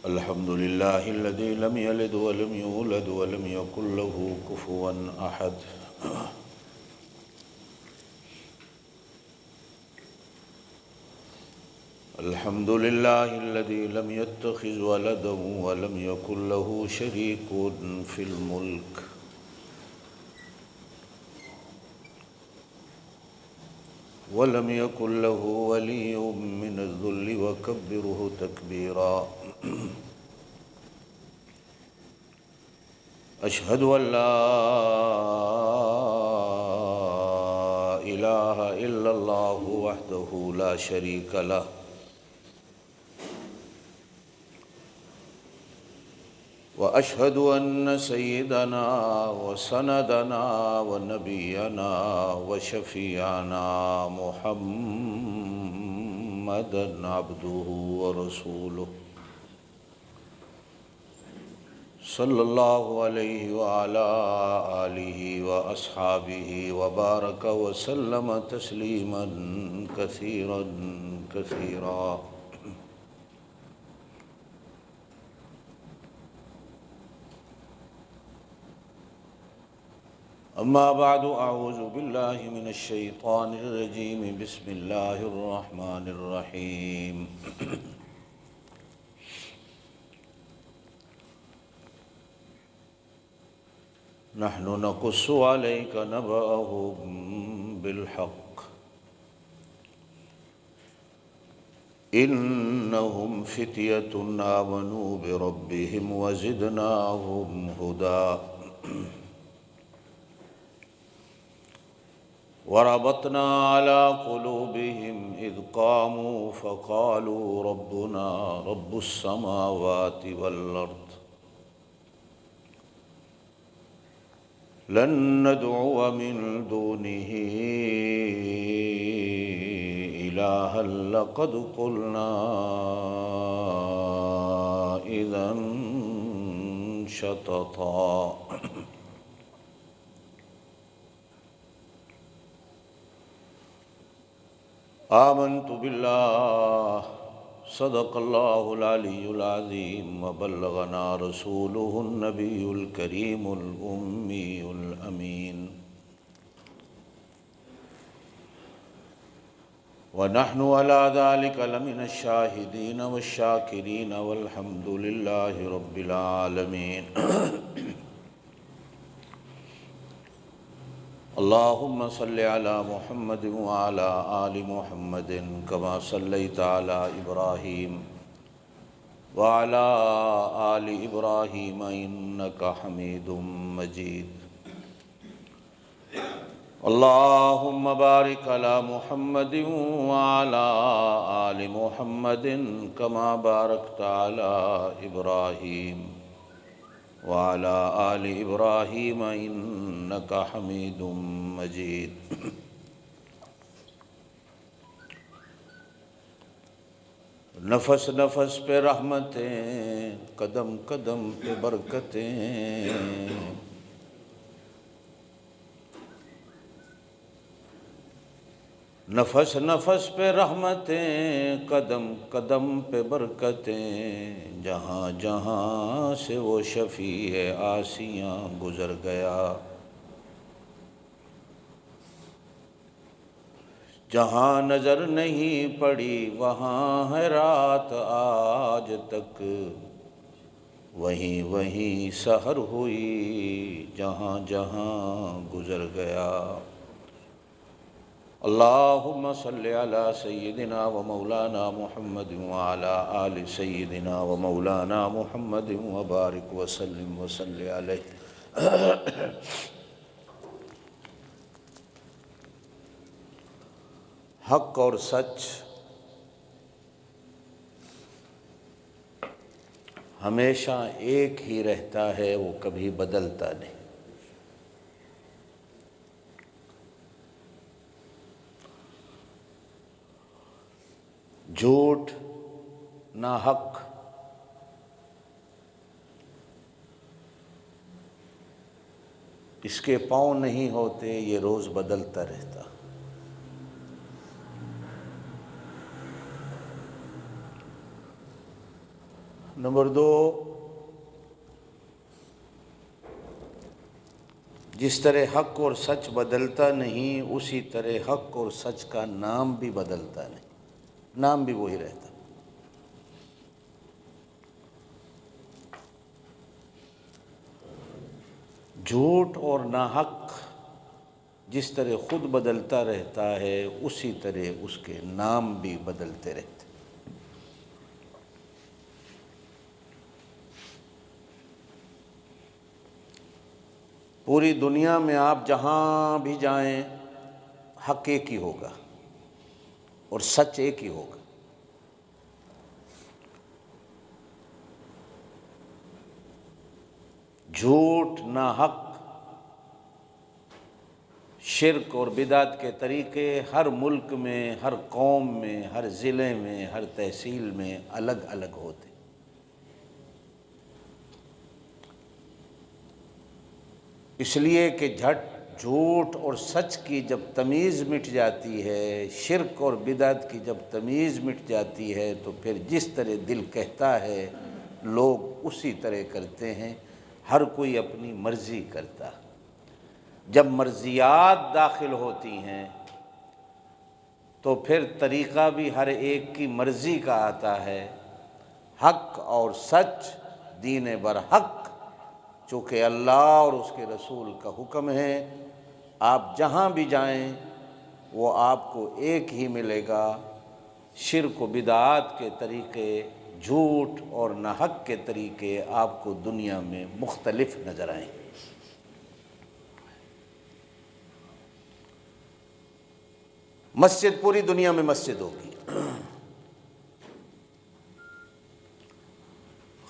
الحمد لله الذي لم يلد ولم يولد ولم يكن له كفوا أحد. الحمد لله الذي لم يتخذ ولدا ولم يكن له شريك في الملك ولم يكن له ولي من الذل وكبره تكبيرا. أشهد أن لا إله إلا الله وحده لا شريك له وأشهد أن سيدنا وسندنا ونبينا وشفيعنا محمدًا عبده ورسوله صلى الله عليه وعلى آله وأصحابه وبارك وسلم تسليما كثيرا كثيرا. أما بعد، أعوذ بالله من الشيطان الرجيم. بسم الله الرحمن الرحيم. نحن نقص عليك نبأهم بالحق إنهم فتية آمنوا بربهم وزدناهم هدى وربطنا على قلوبهم إذ قاموا فقالوا ربنا رب السماوات والأرض لن ندعو من دونه إلها لقد قلنا إذا شططا. آمنت بالله صدق الله العلي العظيم وبلغنا رسوله النبي الكريم الأمي الأمين ونحن على ذلك لمن الشاهدين والشاكرين والحمد لله رب العالمين. اللهم صل على محمد وعلى آل محمد كما صليت على إبراهيم وعلى آل إبراهيم إنك حميد مجيد. اللهم بارك على محمد وعلى آل محمد كما باركت على إبراهيم وعلى آل إبراهيم إنك حميد مجيد. نفس نفس پہ رحمتیں، قدم قدم پہ برکتیں، نفس نفس پہ رحمتیں، قدم قدم پہ برکتیں، جہاں جہاں سے وہ شفیع آسیاں گزر گیا، جہاں نظر نہیں پڑی وہاں ہے رات آج تک، وہیں وہیں سحر ہوئی جہاں جہاں گزر گیا. اللہم صلی علی سیدنا و مولانا محمد وعلی آل سیدنا و مولانا محمد وبارک وسلم وصلی علیہ. حق اور سچ ہمیشہ ایک ہی رہتا ہے، وہ کبھی بدلتا نہیں. جھوٹ، ناحق، اس کے پاؤں نہیں ہوتے، یہ روز بدلتا رہتا. نمبر دو، جس طرح حق اور سچ بدلتا نہیں اسی طرح حق اور سچ کا نام بھی بدلتا نہیں، نام بھی وہی رہتا۔ جھوٹ اور ناحق جس طرح خود بدلتا رہتا ہے اسی طرح اس کے نام بھی بدلتے رہتے۔ پوری دنیا میں آپ جہاں بھی جائیں حق ایک ہی ہوگا اور سچ ایک ہی ہوگا۔ جھوٹ، ناحق، شرک اور بدعت کے طریقے ہر ملک میں، ہر قوم میں، ہر ضلع میں، ہر تحصیل میں الگ الگ ہوتے۔ اس لیے کہ جھوٹ اور سچ کی جب تمیز مٹ جاتی ہے، شرک اور بدعت کی جب تمیز مٹ جاتی ہے تو پھر جس طرح دل کہتا ہے لوگ اسی طرح کرتے ہیں، ہر کوئی اپنی مرضی کرتا۔ جب مرضیات داخل ہوتی ہیں تو پھر طریقہ بھی ہر ایک کی مرضی کا آتا ہے۔ حق اور سچ، دین برحق، چونکہ اللہ اور اس کے رسول کا حکم ہے، آپ جہاں بھی جائیں وہ آپ کو ایک ہی ملے گا۔ شرک و بدعات کے طریقے، جھوٹ اور ناحق کے طریقے آپ کو دنیا میں مختلف نظر آئیں۔ مسجد پوری دنیا میں مسجد ہوگی،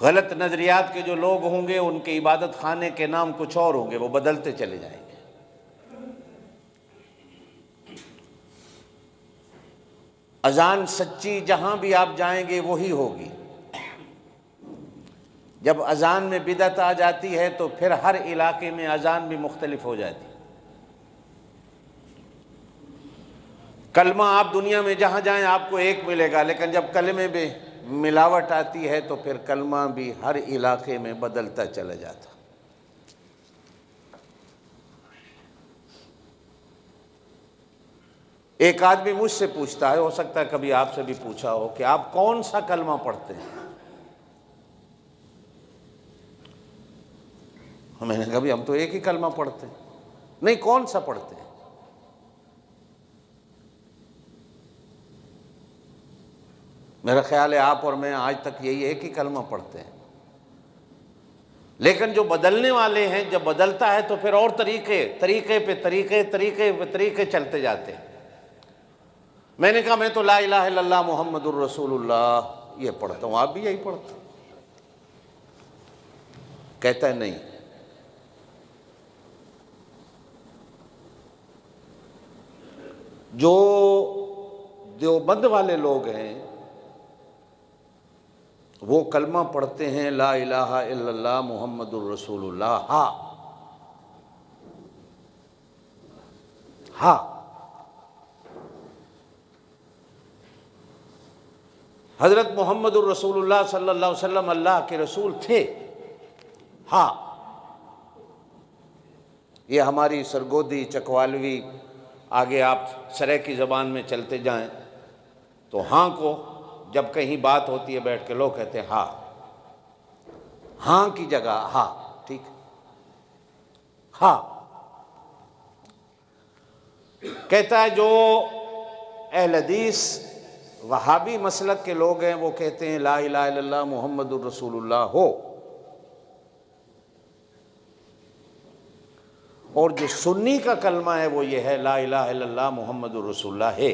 غلط نظریات کے جو لوگ ہوں گے ان کے عبادت خانے کے نام کچھ اور ہوں گے، وہ بدلتے چلے جائیں گے۔ اذان سچی جہاں بھی آپ جائیں گے وہی ہوگی۔ جب اذان میں بدعت آ جاتی ہے تو پھر ہر علاقے میں اذان بھی مختلف ہو جاتی۔ کلمہ آپ دنیا میں جہاں جائیں آپ کو ایک ملے گا، لیکن جب کلمے میں ملاوٹ آتی ہے تو پھر کلمہ بھی ہر علاقے میں بدلتا چلا جاتا۔ ایک آدمی مجھ سے پوچھتا ہے، ہو سکتا ہے کبھی آپ سے بھی پوچھا ہو، کہ آپ کون سا کلمہ پڑھتے ہیں؟ میں نے کہا بھی ہم تو ایک ہی کلمہ پڑھتے ہیں۔ نہیں، کون سا پڑھتے ہیں؟ میرا خیال ہے آپ اور میں آج تک یہی ایک ہی کلمہ پڑھتے ہیں، لیکن جو بدلنے والے ہیں جب بدلتا ہے تو پھر اور طریقے پہ چلتے جاتے ہیں۔ میں نے کہا میں تو لا الہ الا اللہ محمد الرسول اللہ یہ پڑھتا ہوں، آپ بھی یہی پڑھتے ہیں؟ کہتا ہے نہیں، جو دیوبند والے لوگ ہیں وہ کلمہ پڑھتے ہیں لا الہ الا اللہ محمد الرسول اللہ، ہاں حضرت محمد الرسول اللہ صلی اللہ علیہ وسلم اللہ کے رسول تھے، ہاں یہ ہماری سرگودی، چکوالوی، آگے آپ سرائیکی زبان میں چلتے جائیں تو ہاں کو جب کہیں بات ہوتی ہے بیٹھ کے لوگ کہتے ہیں ہاں، ہاں کی جگہ ہاں، ٹھیک، ہاں کہتا ہے۔ جو اہل حدیث وہابی مسلک کے لوگ ہیں وہ کہتے ہیں لا الہ الا اللہ محمد الرسول اللہ ہو، اور جو سنی کا کلمہ ہے وہ یہ ہے لا الہ الا اللہ محمد الرسول اللہ ہے،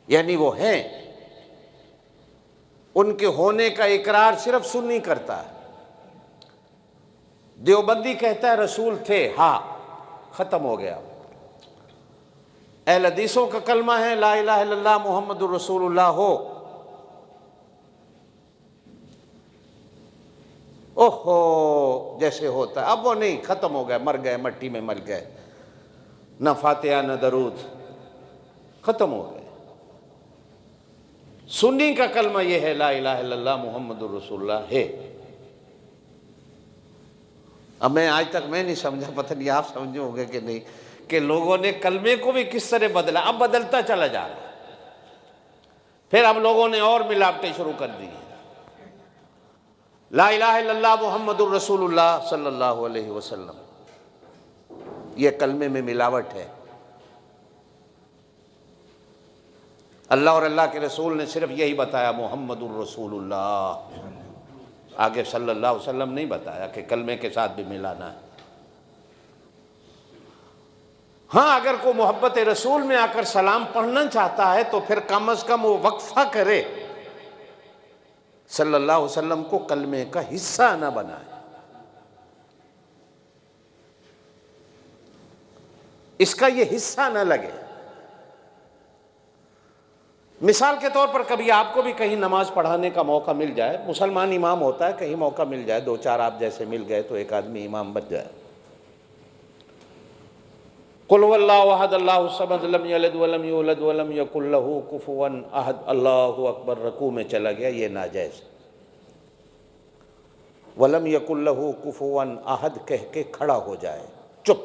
یعنی وہ ہیں، ان کے ہونے کا اقرار صرف سنی کرتا ہے۔ دیوبندی کہتا ہے رسول تھے، ہاں، ختم ہو گیا۔ اہل حدیثوں کا کلمہ ہے لا الہ الا اللہ محمد الرسول اللہ ہو، اوہو جیسے ہوتا ہے، اب وہ نہیں، ختم ہو گیا، مر گئے، مٹی میں مل گئے، نہ فاتحہ نہ درود، ختم ہو گئے۔ سنی کا کلمہ یہ ہے لا الہ الا اللہ محمد الرسول اللہ ہے۔ اب آج تک میں نہیں سمجھا، پتہ نہیں آپ سمجھے ہوں گے کہ نہیں، کہ لوگوں نے کلمے کو بھی کس طرح بدلا، اب بدلتا چلا جا رہا ہے۔ پھر اب لوگوں نے اور ملاوٹیں شروع کر دی ہیں۔ لا الہ الا اللہ محمد الرسول اللہ صلی اللہ علیہ وسلم، یہ کلمے میں ملاوٹ ہے۔ اللہ اور اللہ کے رسول نے صرف یہی بتایا محمد الرسول اللہ، آگے صلی اللہ علیہ وسلم نہیں بتایا کہ کلمے کے ساتھ بھی ملانا ہے۔ ہاں اگر کوئی محبت رسول میں آ کر سلام پڑھنا چاہتا ہے تو پھر کم از کم وہ وقفہ کرے، صلی اللہ علیہ وسلم کو کلمے کا حصہ نہ بنائے۔ اس کا یہ حصہ نہ لگے۔ مثال کے طور پر کبھی آپ کو بھی کہیں نماز پڑھانے کا موقع مل جائے، مسلمان امام ہوتا ہے، کہیں موقع مل جائے، دو چار آپ جیسے مل گئے تو ایک آدمی امام بن جائے۔ قل هو اللہ احد اللہ الصمد لم یلد ولم یولد ولم یکن لہ کفوا احد، اللہ اکبر، رکوع میں چلا گیا، یہ ناجائز۔ ولم یکن لہ کفوا احد کہہ کے کھڑا ہو جائے، چپ،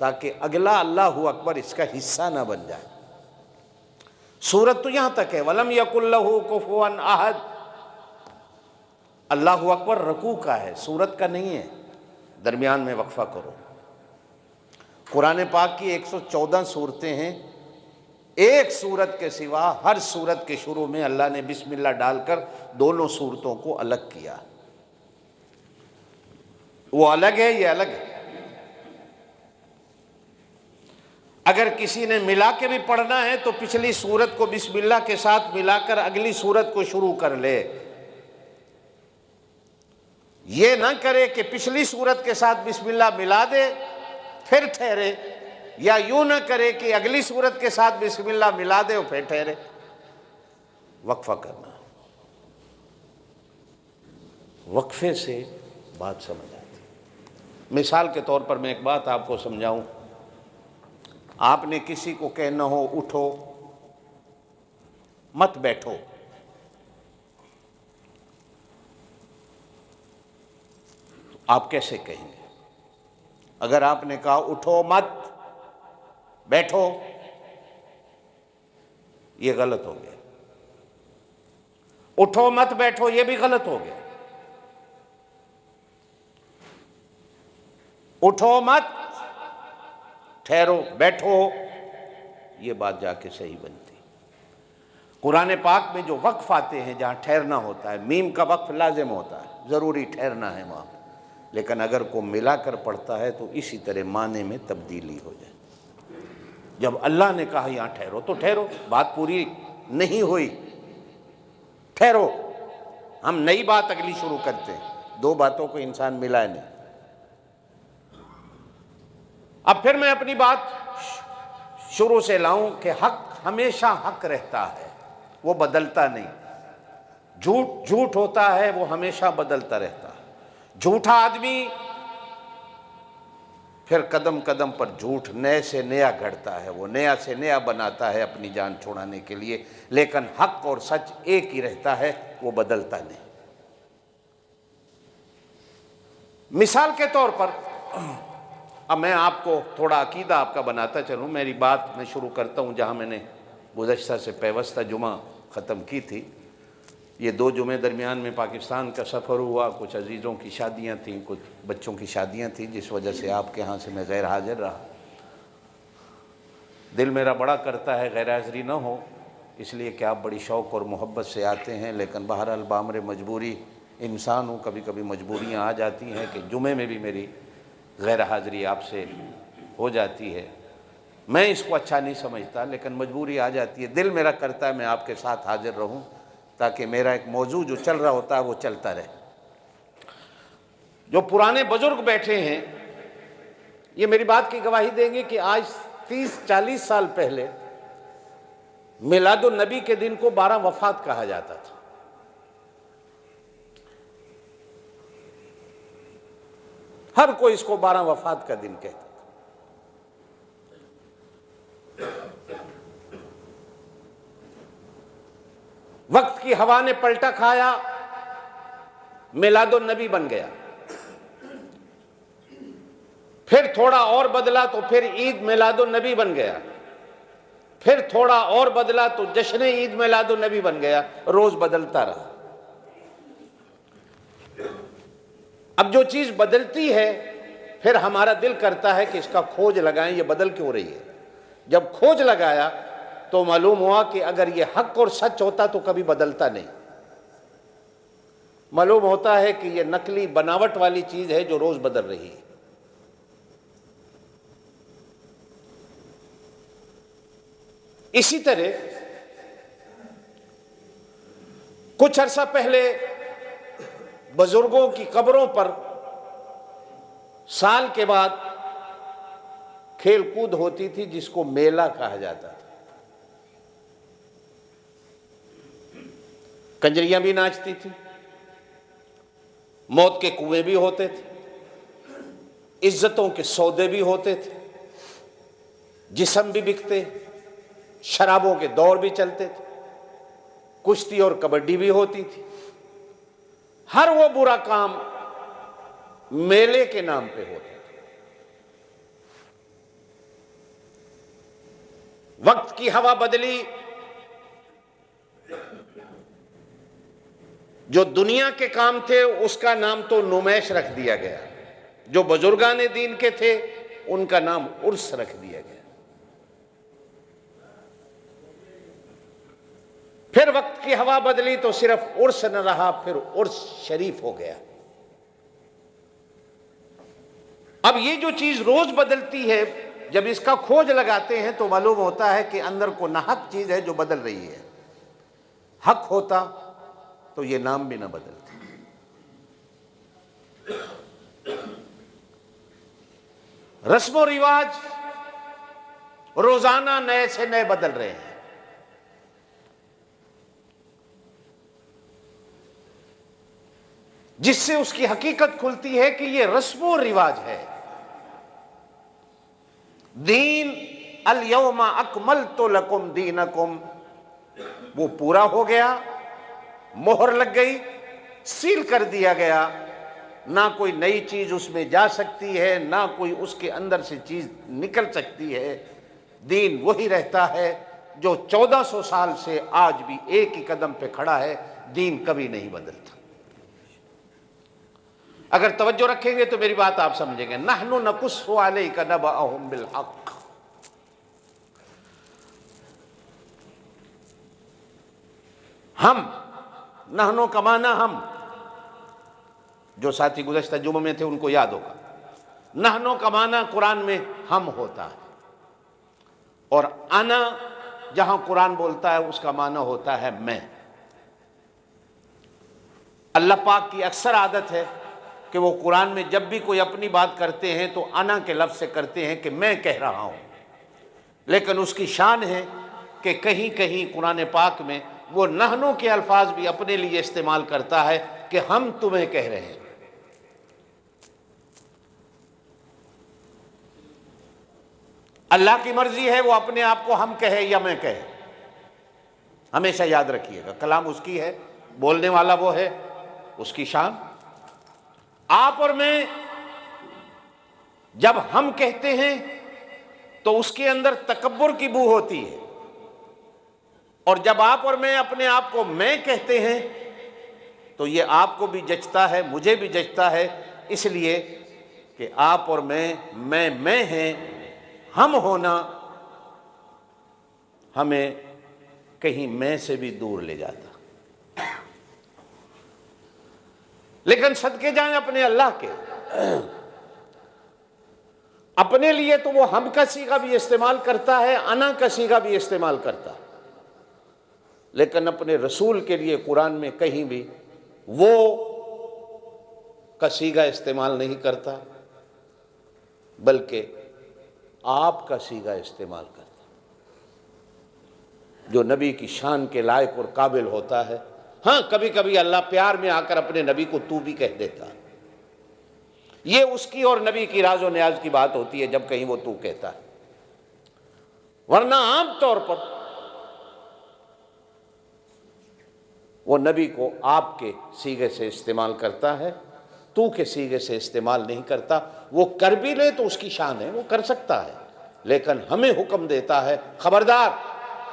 تاکہ اگلا اللہ اکبر اس کا حصہ نہ بن جائے۔ سورت تو یہاں تک ہے وَلَمْ يَكُنْ لَهُ كُفُوًا أَحَدٌ، اللہ اکبر رکوع کا ہے، سورت کا نہیں ہے، درمیان میں وقفہ کرو۔ قرآن پاک کی 114 صورتیں ہیں، ایک سورت کے سوا ہر سورت کے شروع میں اللہ نے بسم اللہ ڈال کر دونوں صورتوں کو الگ کیا۔ وہ الگ ہے، یہ الگ ہے۔ اگر کسی نے ملا کے بھی پڑھنا ہے تو پچھلی سورت کو بسم اللہ کے ساتھ ملا کر اگلی سورت کو شروع کر لے، یہ نہ کرے کہ پچھلی سورت کے ساتھ بسم اللہ ملا دے پھر ٹھہرے، یا یوں نہ کرے کہ اگلی سورت کے ساتھ بسم اللہ ملا دے اور پھر ٹھہرے۔ وقفہ کرنا، وقفے سے بات سمجھ آتی۔ مثال کے طور پر میں ایک بات آپ کو سمجھاؤں، آپ نے کسی کو کہنا ہو اٹھو مت بیٹھو، آپ کیسے کہیں گے؟ اگر آپ نے کہا اٹھو مت بیٹھو، یہ غلط ہو گیا۔ اٹھو مت بیٹھو یہ بھی غلط ہو گیا۔ اٹھو مت، ٹھہرو، بیٹھو، یہ بات جا کے صحیح بنتی۔ قرآن پاک میں جو وقف آتے ہیں جہاں ٹھہرنا ہوتا ہے، میم کا وقف لازم ہوتا ہے، ضروری ٹھہرنا ہے وہاں، لیکن اگر کوئی ملا کر پڑھتا ہے تو اسی طرح معنی میں تبدیلی ہو جائے۔ جب اللہ نے کہا یہاں ٹھہرو تو ٹھہرو، بات پوری نہیں ہوئی، ٹھہرو، ہم نئی بات اگلی شروع کرتے ہیں، دو باتوں کو انسان ملائے نہیں۔ اب پھر میں اپنی بات شروع سے لاؤں کہ حق ہمیشہ حق رہتا ہے، وہ بدلتا نہیں۔ جھوٹ جھوٹ ہوتا ہے، وہ ہمیشہ بدلتا رہتا ہے۔ جھوٹا آدمی پھر قدم قدم پر جھوٹ نئے سے نیا گھڑتا ہے، وہ نیا سے نیا بناتا ہے اپنی جان چھوڑانے کے لیے، لیکن حق اور سچ ایک ہی رہتا ہے، وہ بدلتا نہیں۔ مثال کے طور پر اب میں آپ کو تھوڑا عقیدہ آپ کا بناتا چلوں، میری بات میں شروع کرتا ہوں جہاں میں نے گزشتہ سے پیوستہ جمعہ ختم کی تھی۔ یہ 2 جمعے درمیان میں پاکستان کا سفر ہوا، کچھ عزیزوں کی شادیاں تھیں، کچھ بچوں کی شادیاں تھیں، جس وجہ سے آپ کے ہاں سے میں غیر حاضر رہا۔ دل میرا بڑا کرتا ہے غیر حاضری نہ ہو، اس لیے کہ آپ بڑی شوق اور محبت سے آتے ہیں، لیکن بہرحال بامر مجبوری انسان ہوں، کبھی کبھی مجبوریاں آ جاتی ہیں کہ جمعے میں بھی میری غیر حاضری آپ سے ہو جاتی ہے۔ میں اس کو اچھا نہیں سمجھتا، لیکن مجبوری آ جاتی ہے۔ دل میرا کرتا ہے میں آپ کے ساتھ حاضر رہوں، تاکہ میرا ایک موضوع جو چل رہا ہوتا ہے وہ چلتا رہے۔ جو پرانے بزرگ بیٹھے ہیں یہ میری بات کی گواہی دیں گے کہ آج 30-40 سال پہلے میلاد النبی کے دن کو 12 وفات کہا جاتا تھا۔ ہر کوئی اس کو 12 وفات کا دن کہتا تھا۔ وقت کی ہوا نے پلٹا کھایا، میلاد النبی بن گیا۔ پھر تھوڑا اور بدلا تو پھر عید میلاد النبی بن گیا۔ پھر تھوڑا اور بدلا تو جشن عید میلاد النبی بن گیا۔ روز بدلتا رہا۔ اب جو چیز بدلتی ہے پھر ہمارا دل کرتا ہے کہ اس کا کھوج لگائیں، یہ بدل کیوں رہی ہے۔ جب کھوج لگایا تو معلوم ہوا کہ اگر یہ حق اور سچ ہوتا تو کبھی بدلتا نہیں۔ معلوم ہوتا ہے کہ یہ نقلی بناوٹ والی چیز ہے جو روز بدل رہی ہے۔ اسی طرح کچھ عرصہ پہلے بزرگوں کی قبروں پر سال کے بعد کھیل کود ہوتی تھی جس کو میلہ کہا جاتا تھا۔ کنجریاں بھی ناچتی تھی، موت کے کنویں بھی ہوتے تھے، عزتوں کے سودے بھی ہوتے تھے، جسم بھی بکتے، شرابوں کے دور بھی چلتے تھے، کشتی اور کبڈی بھی ہوتی تھی۔ ہر وہ برا کام میلے کے نام پہ ہوتا تھا۔ وقت کی ہوا بدلی، جو دنیا کے کام تھے اس کا نام تو نمائش رکھ دیا گیا، جو بزرگان دین کے تھے ان کا نام عرس رکھ دیا گیا۔ پھر وقت کی ہوا بدلی تو صرف عرس نہ رہا، پھر عرس شریف ہو گیا۔ اب یہ جو چیز روز بدلتی ہے، جب اس کا کھوج لگاتے ہیں تو معلوم ہوتا ہے کہ اندر کو ناحق چیز ہے جو بدل رہی ہے۔ حق ہوتا تو یہ نام بھی نہ بدلتے۔ رسم و رواج روزانہ نئے سے نئے بدل رہے ہیں۔ جس سے اس کی حقیقت کھلتی ہے کہ یہ رسم و رواج ہے۔ دین الیوم اکملت لکم دینکم، وہ پورا ہو گیا، مہر لگ گئی، سیل کر دیا گیا، نہ کوئی نئی چیز اس میں جا سکتی ہے، نہ کوئی اس کے اندر سے چیز نکل سکتی ہے۔ دین وہی رہتا ہے جو 1400 سال سے آج بھی ایک ہی قدم پہ کھڑا ہے۔ دین کبھی نہیں بدلتا۔ اگر توجہ رکھیں گے تو میری بات آپ سمجھیں گے۔ نحن نقص علیک نبأہم بالحق، ہم، نحنو کا معنی ہم، جو ساتھی گزشتہ جمعہ میں تھے ان کو یاد ہوگا۔ نحنو کا معنی قرآن میں ہم ہوتا ہے، اور انا جہاں قرآن بولتا ہے اس کا معنی ہوتا ہے میں۔ اللہ پاک کی اکثر عادت ہے کہ وہ قرآن میں جب بھی کوئی اپنی بات کرتے ہیں تو انا کے لفظ سے کرتے ہیں کہ میں کہہ رہا ہوں، لیکن اس کی شان ہے کہ کہیں کہیں قرآن پاک میں وہ نحنو کے الفاظ بھی اپنے لیے استعمال کرتا ہے کہ ہم تمہیں کہہ رہے ہیں۔ اللہ کی مرضی ہے وہ اپنے آپ کو ہم کہے یا میں کہے، ہمیشہ یاد رکھیے گا، کلام اس کی ہے، بولنے والا وہ ہے، اس کی شان۔ آپ اور میں جب ہم کہتے ہیں تو اس کے اندر تکبر کی بو ہوتی ہے، اور جب آپ اور میں اپنے آپ کو میں کہتے ہیں تو یہ آپ کو بھی جچتا ہے، مجھے بھی جچتا ہے، اس لیے کہ آپ اور میں ہیں۔ ہم ہونا ہمیں کہیں میں سے بھی دور لے جاتا، لیکن صدقے جائیں اپنے اللہ کے، اپنے لیے تو وہ ہم کا صیغہ بھی استعمال کرتا ہے، انا کا صیغہ بھی استعمال کرتا ہے، لیکن اپنے رسول کے لیے قرآن میں کہیں بھی وہ کا صیغہ استعمال نہیں کرتا، بلکہ آپ کا صیغہ استعمال کرتا، جو نبی کی شان کے لائق اور قابل ہوتا ہے۔ ہاں کبھی کبھی اللہ پیار میں آ کر اپنے نبی کو تو بھی کہہ دیتا ہے، یہ اس کی اور نبی کی راز و نیاز کی بات ہوتی ہے جب کہیں وہ تو کہتا ہے، ورنہ عام طور پر وہ نبی کو آپ کے صیغے سے استعمال کرتا ہے، تو کے صیغے سے استعمال نہیں کرتا۔ وہ کر بھی لے تو اس کی شان ہے، وہ کر سکتا ہے، لیکن ہمیں حکم دیتا ہے خبردار،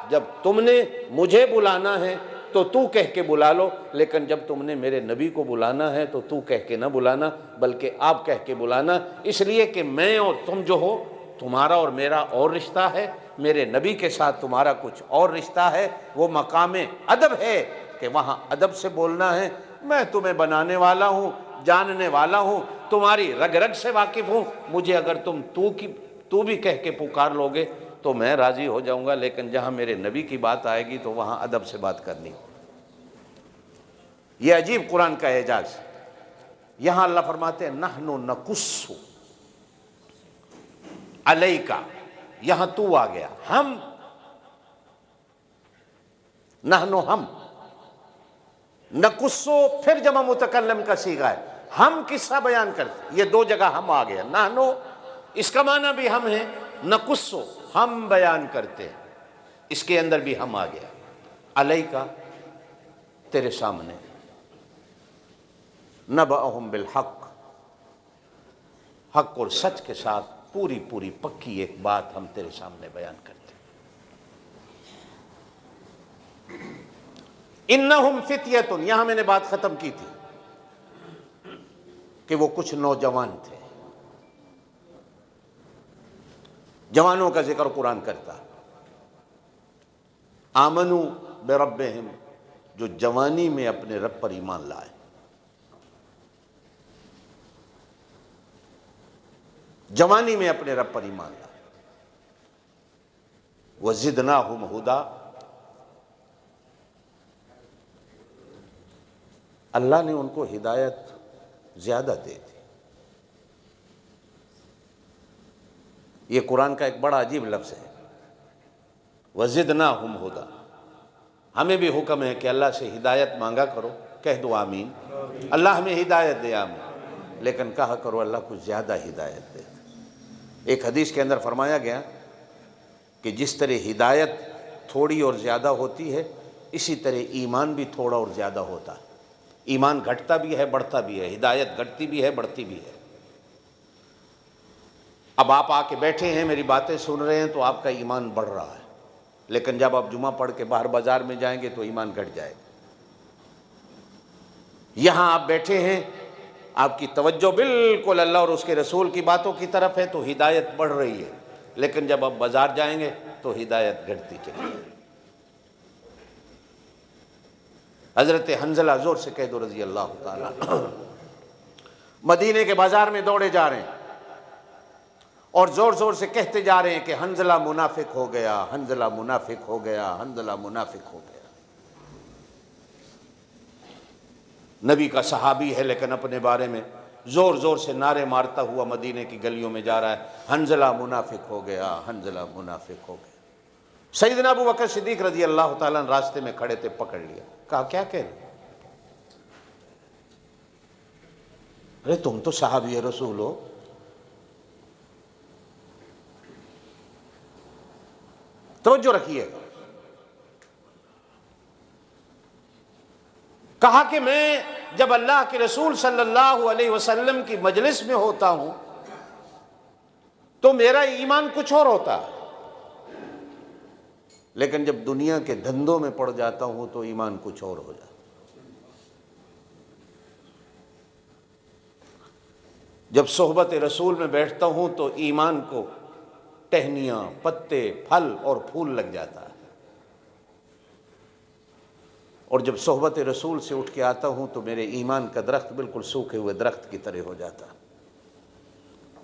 جب تم نے مجھے بلانا ہے تو کہہ کے بلا لو، لیکن جب تم نے میرے نبی کو بلانا ہے تو کہہ کے نہ بلانا، بلکہ آپ کہہ کے بلانا، اس لیے کہ میں اور تم جو ہو، تمہارا اور میرا اور رشتہ ہے، میرے نبی کے ساتھ تمہارا کچھ اور رشتہ ہے۔ وہ مقام ادب ہے کہ وہاں ادب سے بولنا ہے۔ میں تمہیں بنانے والا ہوں، جاننے والا ہوں، تمہاری رگ رگ سے واقف ہوں، مجھے اگر تم تو بھی کہہ کے پکار لوگے تو میں راضی ہو جاؤں گا، لیکن جہاں میرے نبی کی بات آئے گی تو وہاں ادب سے بات کرنی۔ یہ عجیب قرآن کا اعجاز۔ یہاں اللہ فرماتے ہیں نحن نقص علیک، یہاں تو آ گیا، ہم، نحن ہم، نقصو پھر جمع متکلم کا صیغہ ہے، ہم قصہ بیان کرتے، یہ دو جگہ ہم آ گیا، نحن اس کا معنی بھی ہم ہیں، نقصو ہم بیان کرتے ہیں، اس کے اندر بھی ہم آ گیا، علیک تیرے سامنے، نبأہم بالحق، حق اور سچ کے ساتھ پوری پوری پکی ایک بات ہم تیرے سامنے بیان کرتے ہیں۔ انہم فتیۃ، یہاں میں نے بات ختم کی تھی کہ وہ کچھ نوجوان تھے، جوانوں کا ذکر قرآن کرتا، آمنو بربہم، جو جوانی میں اپنے رب پر ایمان لائے، جوانی میں اپنے رب پر ایمان لائے، وزدناہم ہدی، اللہ نے ان کو ہدایت زیادہ دے دی۔ یہ قرآن کا ایک بڑا عجیب لفظ ہے، وزدناہم ہدی، ہمیں بھی حکم ہے کہ اللہ سے ہدایت مانگا کرو، کہہ دو آمین، اللہ ہمیں ہدایت دے آمین، لیکن کہا کرو اللہ کچھ زیادہ ہدایت دے۔ ایک حدیث کے اندر فرمایا گیا کہ جس طرح ہدایت تھوڑی اور زیادہ ہوتی ہے، اسی طرح ایمان بھی تھوڑا اور زیادہ ہوتا ہے، ایمان گھٹتا بھی ہے بڑھتا بھی ہے، ہدایت گھٹتی بھی ہے بڑھتی بھی ہے۔ اب آپ آ کے بیٹھے ہیں، میری باتیں سن رہے ہیں تو آپ کا ایمان بڑھ رہا ہے، لیکن جب آپ جمعہ پڑھ کے باہر بازار میں جائیں گے تو ایمان گھٹ جائے گا۔ یہاں آپ بیٹھے ہیں، آپ کی توجہ بالکل اللہ اور اس کے رسول کی باتوں کی طرف ہے تو ہدایت بڑھ رہی ہے، لیکن جب آپ بازار جائیں گے تو ہدایت گھٹتی چلی جائے گی۔ حضرت حنظلہ، زور سے کہہ دو رضی اللہ تعالیٰ، مدینے کے بازار میں دوڑے جا رہے ہیں اور زور زور سے کہتے جا رہے ہیں کہ حنظلہ منافق ہو گیا، حنظلہ منافق ہو گیا، حنظلہ منافق ہو گیا۔ نبی کا صحابی ہے لیکن اپنے بارے میں زور زور سے نعرے مارتا ہوا مدینے کی گلیوں میں جا رہا ہے، حنظلہ منافق ہو گیا، حنظلہ منافق ہو گیا۔ سیدنا ابو بکر صدیق رضی اللہ تعالیٰ راستے میں کھڑے تھے، پکڑ لیا، کہا کیا کہہ رہے؟ ارے تم تو صحابی رسول ہو، توجہ رکھیے گا۔ کہا کہ میں جب اللہ کے رسول صلی اللہ علیہ وسلم کی مجلس میں ہوتا ہوں تو میرا ایمان کچھ اور ہوتا ہے، لیکن جب دنیا کے دھندوں میں پڑ جاتا ہوں تو ایمان کچھ اور ہو جاتا ہے۔ جب صحبت رسول میں بیٹھتا ہوں تو ایمان کو ٹہنیاں، پتے، پھل اور پھول لگ جاتا ہے، اور جب صحبت رسول سے اٹھ کے آتا ہوں تو میرے ایمان کا درخت بالکل سوکھے ہوئے درخت کی طرح ہو جاتا ہے۔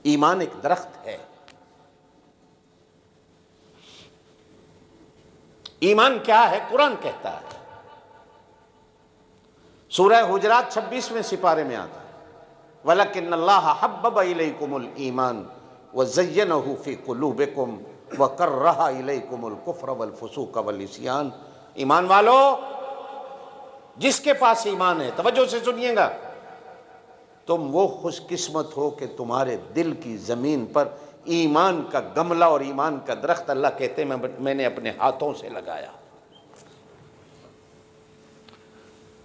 ایمان ایک درخت ہے۔ ایمان کیا ہے؟ قرآن کہتا ہے، سورہ حجرات 26ویں سپارے میں آتا ہے، وَلَكِنَّ اللَّهَ حَبَّبَ إِلَيْكُمُ الْإِيمَانَ وَزَيَّنَهُ فِي قُلُوبِكُمْ وَكَرَّهَ إِلَيْكُمُ الْكُفْرَ وَالْفُسُوقَ وَالْعِصْيَانَ۔ ایمان والو، جس کے پاس ایمان ہے، توجہ سے سنیے گا، تم وہ خوش قسمت ہو کہ تمہارے دل کی زمین پر ایمان کا گملہ اور ایمان کا درخت، اللہ کہتے ہیں میں نے اپنے ہاتھوں سے لگایا۔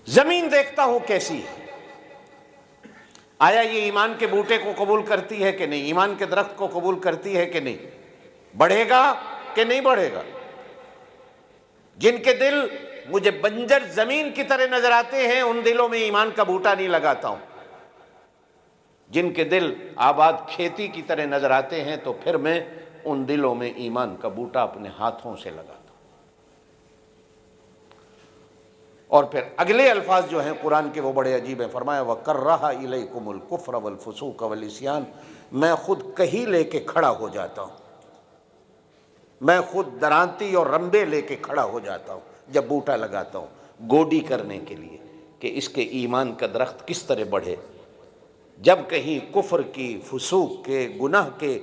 زمین دیکھتا ہوں کیسی ہے، آیا یہ ایمان کے بوٹے کو قبول کرتی ہے کہ نہیں، ایمان کے درخت کو قبول کرتی ہے کہ نہیں، بڑھے گا کہ نہیں بڑھے گا۔ جن کے دل مجھے بنجر زمین کی طرح نظر آتے ہیں ان دلوں میں ایمان کا بوٹا نہیں لگاتا ہوں، جن کے دل آباد کھیتی کی طرح نظر آتے ہیں تو پھر میں ان دلوں میں ایمان کا بوٹا اپنے ہاتھوں سے لگاتا ہوں۔ اور پھر اگلے الفاظ جو ہیں قرآن کے وہ بڑے عجیب ہیں، فرمایا وَكَرَّهَ إِلَيْكُمُ الْكُفْرَ وَالْفُسُوقَ وَالْعِصْيَانَ، میں خود کہی لے کے کھڑا ہو جاتا ہوں، میں خود درانتی اور رمبے لے کے کھڑا ہو جاتا ہوں جب بوٹا لگاتا ہوں گوڈی کرنے کے لیے کہ اس کے ایمان کا درخت کس طرح بڑھے۔ جب کہیں کفر کی، فسوق کے، گناہ کے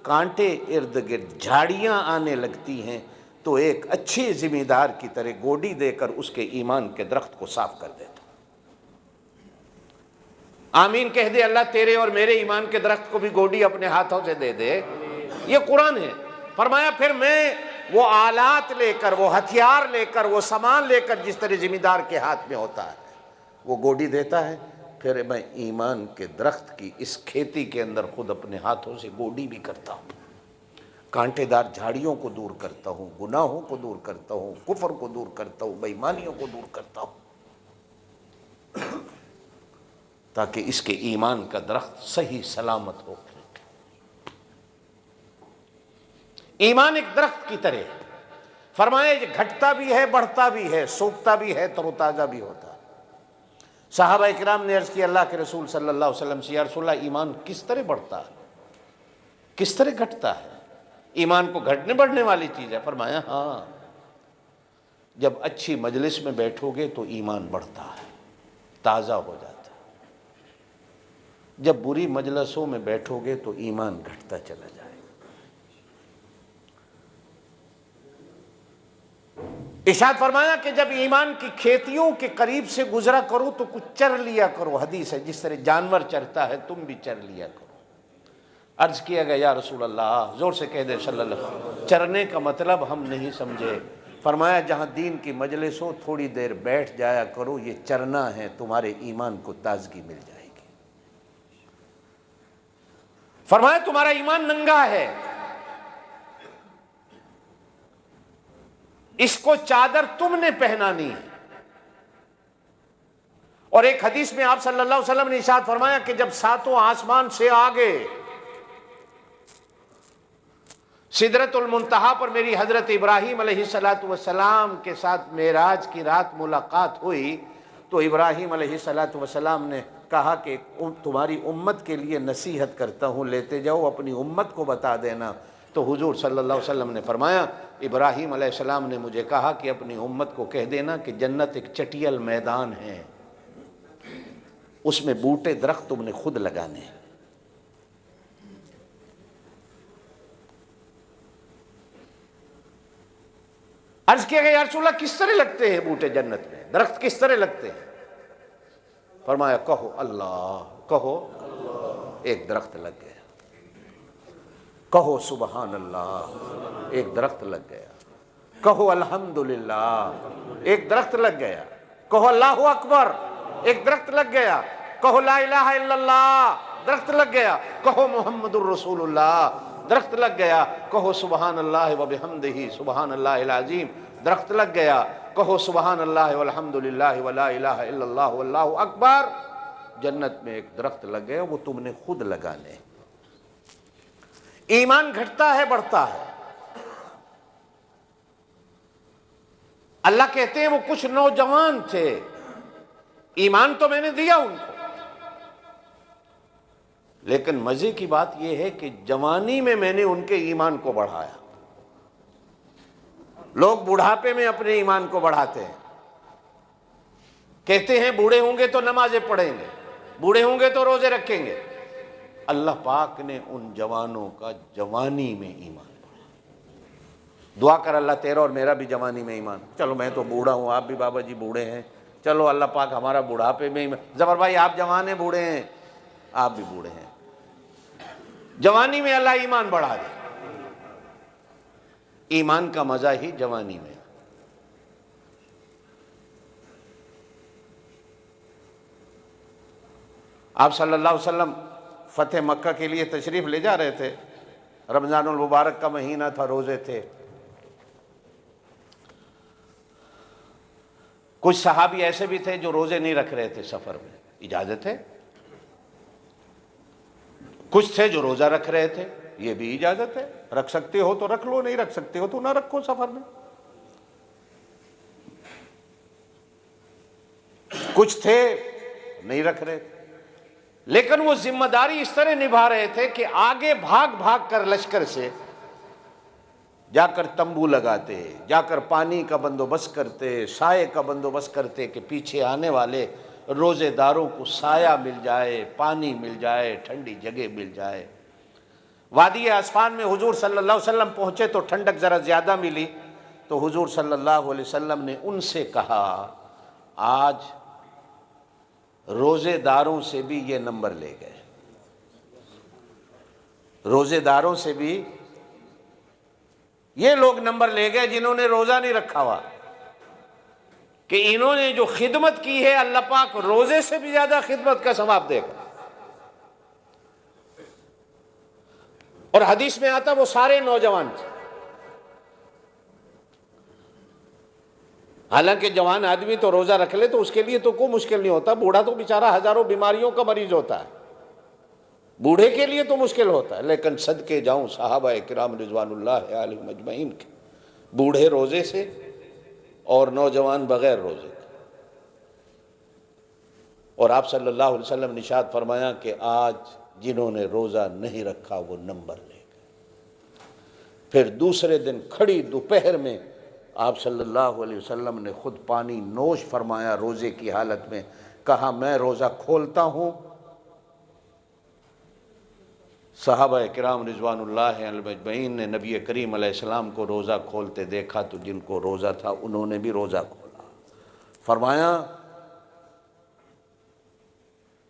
کانٹے ارد گرد جھاڑیاں آنے لگتی ہیں تو ایک اچھے ذمہ دار کی طرح گوڈی دے کر اس کے ایمان کے درخت کو صاف کر دیتا ہوں۔ آمین کہہ دے اللہ تیرے اور میرے ایمان کے درخت کو بھی گوڈی اپنے ہاتھوں سے دے دے، یہ قرآن ہے۔ فرمایا پھر میں وہ آلات لے کر، وہ ہتھیار لے کر، وہ سامان لے کر جس طرح ذمہ دار کے ہاتھ میں ہوتا ہے وہ گوڈی دیتا ہے، پھر میں ایمان کے درخت کی اس کھیتی کے اندر خود اپنے ہاتھوں سے گوڈی بھی کرتا ہوں، کانٹے دار جھاڑیوں کو دور کرتا ہوں، گناہوں کو دور کرتا ہوں، کفر کو دور کرتا ہوں، بے ایمانیوں کو دور کرتا ہوں، تاکہ اس کے ایمان کا درخت صحیح سلامت ہو۔ ایمان ایک درخت کی طرح ہے، فرمایا یہ گھٹتا بھی ہے، بڑھتا بھی ہے، سوکھتا بھی ہے، تر و تازہ بھی ہوتا ہے۔ صحابہ اکرام نے عرض کی اللہ کے رسول صلی اللہ علیہ وسلم سے یا رسول اللہ ایمان کس طرح بڑھتا ہے، کس طرح گھٹتا ہے؟ ایمان کو گھٹنے بڑھنے والی چیز ہے؟ فرمایا ہاں، جب اچھی مجلس میں بیٹھو گے تو ایمان بڑھتا ہے، تازہ ہو جاتا ہے، جب بری مجلسوں میں بیٹھو گے تو ایمان گھٹتا چلا جائے۔ ارشاد فرمایا کہ جب ایمان کی کھیتیوں کے قریب سے گزرا کرو تو کچھ چر لیا کرو، حدیث ہے جس طرح جانور چرتا ہے تم بھی چر لیا کرو۔ عرض کیا گیا یا رسول اللہ، زور سے کہہ دے صلی اللہ علیہ وسلم، چرنے کا مطلب ہم نہیں سمجھے۔ فرمایا جہاں دین کی مجلس ہو تھوڑی دیر بیٹھ جایا کرو، یہ چرنا ہے، تمہارے ایمان کو تازگی مل جائے گی۔ فرمایا تمہارا ایمان ننگا ہے، اس کو چادر تم نے پہنانی ہے۔ اور ایک حدیث میں آپ صلی اللہ علیہ وسلم نے ارشاد فرمایا کہ جب ساتوں آسمان سے آگے سدرۃ المنتہا پر میری حضرت ابراہیم علیہ السلام کے ساتھ معراج کی رات ملاقات ہوئی تو ابراہیم علیہ السلام نے کہا کہ تمہاری امت کے لیے نصیحت کرتا ہوں، لیتے جاؤ اپنی امت کو بتا دینا۔ تو حضور صلی اللہ علیہ وسلم نے فرمایا ابراہیم علیہ السلام نے مجھے کہا کہ اپنی امت کو کہہ دینا کہ جنت ایک چٹیل میدان ہے، اس میں بوٹے درخت تم نے خود لگانے ہیں۔ عرض کیا گیا یا رسول اللہ کس طرح لگتے ہیں بوٹے جنت میں، درخت کس طرح لگتے ہیں؟ فرمایا کہو اللہ، کہو ایک درخت لگ گیا، کہو سبحان اللہ ایک درخت لگ گیا، کہو الحمدللہ ایک درخت لگ گیا، کہو اللہ اکبر ایک درخت لگ گیا، کہو لا الہ الا اللہ درخت لگ گیا، کہو محمد الرسول اللہ درخت لگ گیا، کہو سبحان اللہ وبحمدہ سبحان اللہ العظیم درخت لگ گیا، کہو سبحان اللہ والحمدللہ ولا الہ الا اللہ واللہ اکبر۔ جنت میں ایک درخت لگ گیا، وہ تم نے خود لگانے۔ ایمان گھٹتا ہے بڑھتا ہے۔ اللہ کہتے ہیں وہ کچھ نوجوان تھے، ایمان تو میں نے دیا ان کو، لیکن مزے کی بات یہ ہے کہ جوانی میں نے ان کے ایمان کو بڑھایا۔ لوگ بڑھاپے میں اپنے ایمان کو بڑھاتے ہیں، کہتے ہیں بوڑھے ہوں گے تو نمازیں پڑھیں گے، بوڑھے ہوں گے تو روزے رکھیں گے۔ اللہ پاک نے ان جوانوں کا جوانی میں ایمان بڑھایا۔ دعا کر اللہ تیرا اور میرا بھی جوانی میں ایمان، چلو میں تو بوڑھا ہوں، آپ بھی بابا جی بوڑھے ہیں، چلو اللہ پاک ہمارا بڑھاپے میں ایمان، زبر بھائی آپ جوان ہیں بوڑھے ہیں، آپ بھی بوڑھے ہیں، جوانی میں اللہ ایمان بڑھا دے۔ ایمان کا مزہ ہی جوانی میں۔ آپ صلی اللہ علیہ وسلم فتح مکہ کے لیے تشریف لے جا رہے تھے، رمضان المبارک کا مہینہ تھا، روزے تھے۔ کچھ صحابی ایسے بھی تھے جو روزے نہیں رکھ رہے تھے سفر میں، اجازت ہے۔ کچھ تھے جو روزہ رکھ رہے تھے، یہ بھی اجازت ہے، رکھ سکتے ہو تو رکھ لو، نہیں رکھ سکتے ہو تو نہ رکھو سفر میں۔ کچھ تھے نہیں رکھ رہے تھے، لیکن وہ ذمہ داری اس طرح نبھا رہے تھے کہ آگے بھاگ بھاگ کر لشکر سے جا کر تمبو لگاتے، جا کر پانی کا بندوبست کرتے، سائے کا بندوبست کرتے کہ پیچھے آنے والے روزے داروں کو سایہ مل جائے، پانی مل جائے، ٹھنڈی جگہ مل جائے۔ وادی اسفان میں حضور صلی اللہ علیہ وسلم پہنچے تو ٹھنڈک ذرا زیادہ ملی، تو حضور صلی اللہ علیہ وسلم نے ان سے کہا آج روزے داروں سے بھی یہ نمبر لے گئے، روزے داروں سے بھی یہ لوگ نمبر لے گئے جنہوں نے روزہ نہیں رکھا ہوا، کہ انہوں نے جو خدمت کی ہے اللہ پاک روزے سے بھی زیادہ خدمت کا ثواب دے گا۔ اور حدیث میں آتا وہ سارے نوجوان تھے، حالانکہ جوان آدمی تو روزہ رکھ لے تو اس کے لیے تو کوئی مشکل نہیں ہوتا، بوڑھا تو بیچارہ ہزاروں بیماریوں کا مریض ہوتا ہے، بوڑھے کے لیے تو مشکل ہوتا ہے، لیکن صدقے جاؤں صحابہ کرام رضوان اللہ علیہم اجمعین کے، بوڑھے روزے سے اور نوجوان بغیر روزے کے۔ اور آپ صلی اللہ علیہ وسلم نے ارشاد فرمایا کہ آج جنہوں نے روزہ نہیں رکھا وہ نمبر لے گئے۔ پھر دوسرے دن کھڑی دوپہر میں آپ صلی اللہ علیہ وسلم نے خود پانی نوش فرمایا روزے کی حالت میں، کہا میں روزہ کھولتا ہوں، صحابہ کرام رضوان اللہ علیہم اجمعین نے نبی کریم علیہ السلام کو روزہ کھولتے دیکھا تو جن کو روزہ تھا انہوں نے بھی روزہ کھولا، فرمایا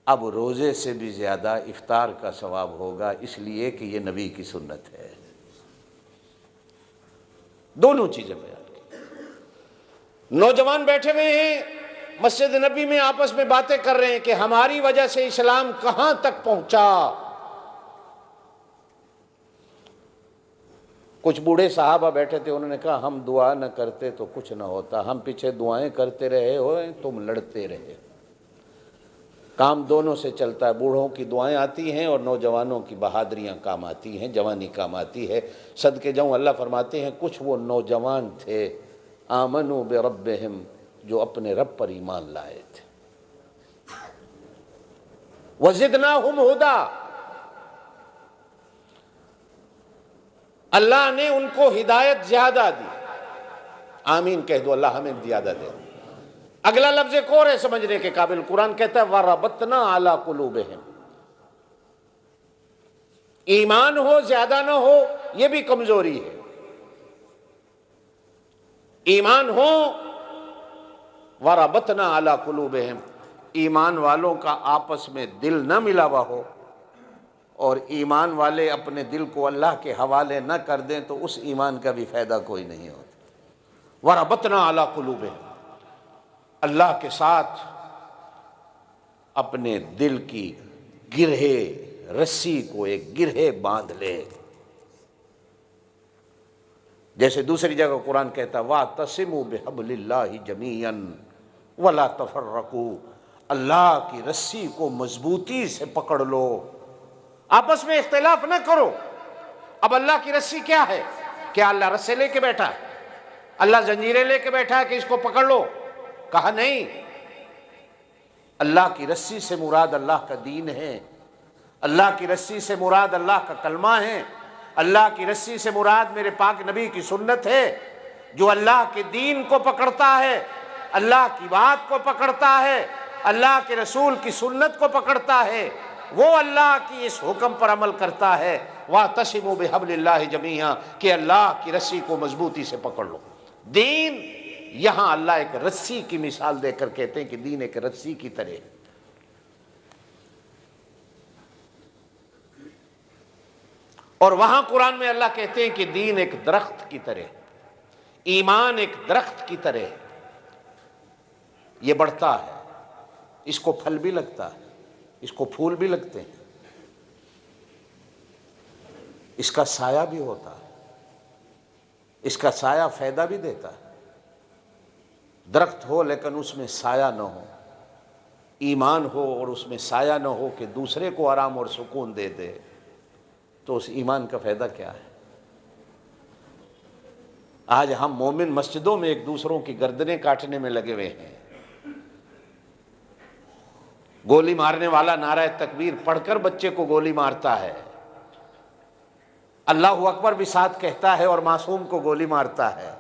اب روزے سے بھی زیادہ افطار کا ثواب ہوگا، اس لیے کہ یہ نبی کی سنت ہے۔ دونوں چیزیں بیان کی۔ نوجوان بیٹھے ہوئے ہیں مسجد نبی میں، آپس میں باتیں کر رہے ہیں کہ ہماری وجہ سے اسلام کہاں تک پہنچا۔ کچھ بوڑھے صحابہ بیٹھے تھے، انہوں نے کہا ہم دعا نہ کرتے تو کچھ نہ ہوتا، ہم پیچھے دعائیں کرتے رہے ہوئے، تم لڑتے رہے۔ کام دونوں سے چلتا ہے، بوڑھوں کی دعائیں آتی ہیں اور نوجوانوں کی بہادریاں کام آتی ہیں، جوانی کام آتی ہے۔ صدقے جاؤں اللہ فرماتے ہیں کچھ وہ نوجوان تھے آمنوا بربہم، جو اپنے رب پر ایمان لائے تھے، وزدناہم ہدا، اللہ نے ان کو ہدایت زیادہ دی۔ آمین کہہ دو، اللہ ہمیں زیادہ دے۔ اگلا لفظ ایک اور ہے سمجھنے کے قابل، قرآن کہتا ہے وَرَبَطْنَا عَلَىٰ قُلُوبِهِمْ، ایمان ہو زیادہ نہ ہو یہ بھی کمزوری ہے، ایمان ہو وَرَبَطْنَا عَلَىٰ قُلُوبِهِمْ، ایمان والوں کا آپس میں دل نہ ملا ہوا ہو اور ایمان والے اپنے دل کو اللہ کے حوالے نہ کر دیں تو اس ایمان کا بھی فائدہ کوئی نہیں ہوتا۔ وَرَبَطْنَا عَلَىٰ قُلُوبِهِمْ، اللہ کے ساتھ اپنے دل کی گرہے رسی کو ایک گرہے باندھ لے، جیسے دوسری جگہ قرآن کہتا وَاعْتَصِمُوا بِحَبْلِ اللَّهِ جَمِيعًا وَلَا تَفَرَّقُوا، اللہ کی رسی کو مضبوطی سے پکڑ لو، آپس میں اختلاف نہ کرو۔ اب اللہ کی رسی کیا ہے؟ کیا اللہ رسے لے کے بیٹھا ہے؟ اللہ زنجیریں لے کے بیٹھا ہے کہ اس کو پکڑ لو؟ کہا نہیں، اللہ کی رسی سے مراد اللہ کا دین ہے، اللہ کی رسی سے مراد اللہ کا کلمہ ہے، اللہ کی رسی سے مراد میرے پاک نبی کی سنت ہے۔ جو اللہ کے دین کو پکڑتا ہے، اللہ کی بات کو پکڑتا ہے، اللہ کے رسول کی سنت کو پکڑتا ہے، وہ اللہ کی اس حکم پر عمل کرتا ہے وَاعْتَصِمُوا بِحَبْلِ اللَّهِ جَمِيعًا، کہ اللہ کی رسی کو مضبوطی سے پکڑ لو۔ دین، یہاں اللہ ایک رسی کی مثال دے کر کہتے ہیں کہ دین ایک رسی کی طرح ہے۔ اور وہاں قرآن میں اللہ کہتے ہیں کہ دین ایک درخت کی طرح ہے، ایمان ایک درخت کی طرح ہے، یہ بڑھتا ہے، اس کو پھل بھی لگتا ہے، اس کو پھول بھی لگتے ہیں، اس کا سایہ بھی ہوتا ہے، اس کا سایہ فائدہ بھی دیتا ہے۔ درخت ہو لیکن اس میں سایہ نہ ہو، ایمان ہو اور اس میں سایہ نہ ہو کہ دوسرے کو آرام اور سکون دے دے، تو اس ایمان کا فائدہ کیا ہے؟ آج ہم مومن مسجدوں میں ایک دوسروں کی گردنیں کاٹنے میں لگے ہوئے ہیں، گولی مارنے والا نعرہ تکبیر پڑھ کر بچے کو گولی مارتا ہے، اللہ اکبر بھی ساتھ کہتا ہے اور معصوم کو گولی مارتا ہے،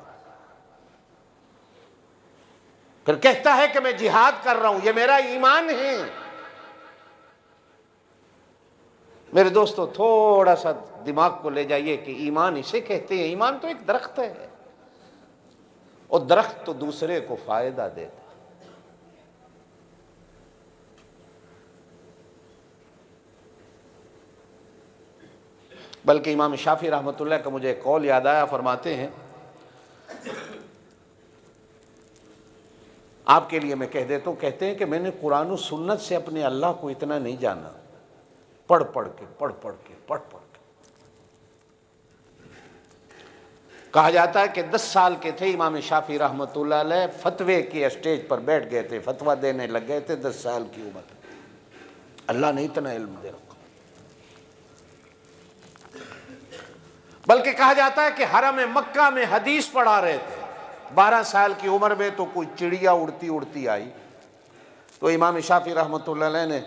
پھر کہتا ہے کہ میں جہاد کر رہا ہوں، یہ میرا ایمان ہے۔ میرے دوستو تھوڑا سا دماغ کو لے جائیے کہ ایمان اسے کہتے ہیں، ایمان تو ایک درخت ہے، اور درخت تو دوسرے کو فائدہ دیتا ہے۔ بلکہ امام شافعی رحمۃ اللہ کا مجھے ایک قول یاد آیا، فرماتے ہیں، آپ کے لیے میں کہہ دیتا ہوں، کہتے ہیں کہ میں نے قرآن و سنت سے اپنے اللہ کو اتنا نہیں جانا، پڑھ پڑھ کے کہا جاتا ہے کہ 10 سال کے تھے امام شافعی رحمۃ اللہ علیہ، فتوے کے اسٹیج پر بیٹھ گئے تھے، فتویٰ دینے لگ گئے تھے، 10 سال کی عمر، اللہ نے اتنا علم دے رکھا۔ بلکہ کہا جاتا ہے کہ حرم مکہ میں حدیث پڑھا رہے تھے، 12 سال کی عمر میں تو کوئی چڑیا اڑتی اڑتی آئی، تو امام شافعی رحمۃ اللہ علیہ نے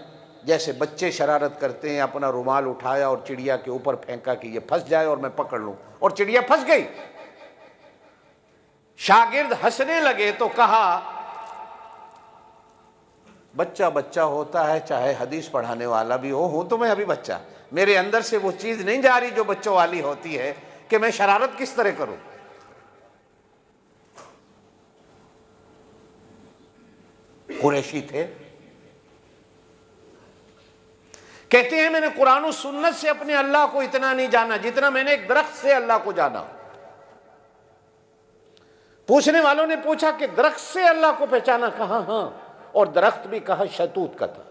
جیسے بچے شرارت کرتے ہیں اپنا رومال اٹھایا اور چڑیا کے اوپر پھینکا کہ یہ پھنس جائے اور میں پکڑ لوں، اور چڑیا پھنس گئی۔ شاگرد ہنسنے لگے تو کہا، بچہ بچہ ہوتا ہے چاہے حدیث پڑھانے والا بھی ہوں تو میں ابھی بچہ، میرے اندر سے وہ چیز نہیں جا رہی جو بچوں والی ہوتی ہے کہ میں شرارت کس طرح کروں۔ قریشی تھے، کہتے ہیں میں نے قرآن و سنت سے اپنے اللہ کو اتنا نہیں جانا جتنا میں نے ایک درخت سے اللہ کو جانا۔ پوچھنے والوں نے پوچھا کہ درخت سے اللہ کو پہچانا؟ کہا ہاں، اور درخت بھی کہا شتوت کا تھا،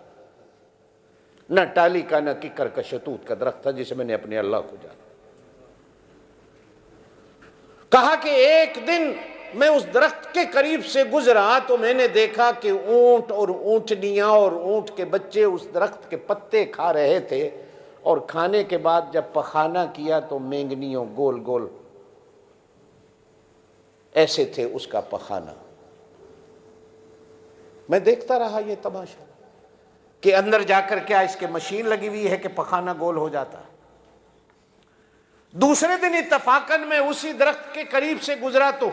نہ ٹالی کا نہ ککر کا، شتوت کا درخت تھا جسے میں نے اپنے اللہ کو جانا۔ کہا کہ ایک دن میں اس درخت کے قریب سے گزرا تو میں نے دیکھا کہ اونٹ اور اونٹنیاں اور اونٹ کے بچے اس درخت کے پتے کھا رہے تھے، اور کھانے کے بعد جب پخانہ کیا تو مینگنیوں گول گول ایسے تھے اس کا پخانہ۔ میں دیکھتا رہا یہ تماشا کہ اندر جا کر کیا اس کے مشین لگی ہوئی ہے کہ پخانہ گول ہو جاتا ہے۔ دوسرے دن اتفاقاً میں اسی درخت کے قریب سے گزرا تو